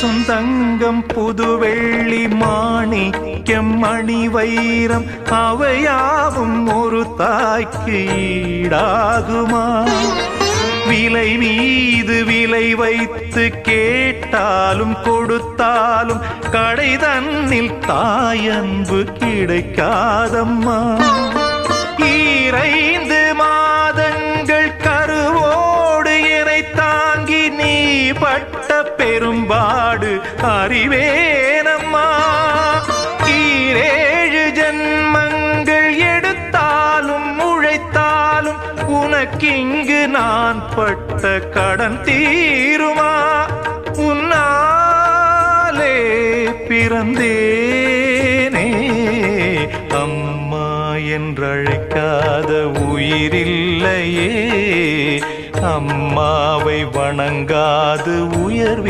பசுந்தங்கம் புதுவெள்ளி மாணிக்கம் மணி வைரம் அவையாவும் ஒரு தாய்க்கு ஈடாகுமா? விலை மீது விலை வைத்து கேட்டாலும் கொடுத்தாலும் கடை தன்னில் தாயன்பு கிடைக்காதம்மா. 2 மாதங்கள் கருவோடு என்னை தாங்கி நீ பட்ட பெரும்பாடு அறிவேனம்மா. 7 ஜன்மங்கள் எடுத்தாலும் உழைத்தாலும் உனக்கிங்கு நான் பட்ட கடன் தீருமா? உன்னாலே பிறந்தேனே, அம்மா என்றழைக்காத உயிரில்லையே. அம்மாவை வணங்காது உயர்வில்